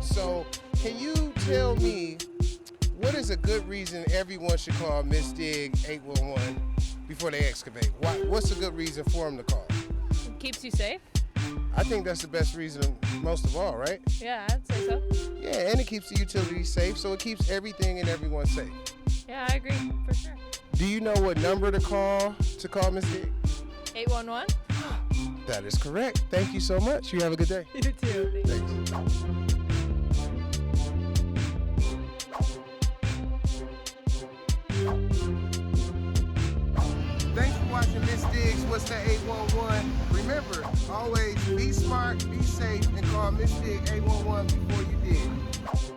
So, can you tell me what is a good reason everyone should call Miss Dig 811 before they excavate? What's a good reason for them to call? It keeps you safe. I think that's the best reason most of all, right? Yeah, I'd say so. Yeah, and it keeps the utilities safe, so it keeps everything and everyone safe. Yeah, I agree, for sure. Do you know what number to call Miss Dig? 811? That is correct. Thank you so much. You have a good day. You too. Thanks. Thanks for watching Miss Diggs. What's that 811? Remember, always be smart, be safe, and call Miss Dig 811 before you dig.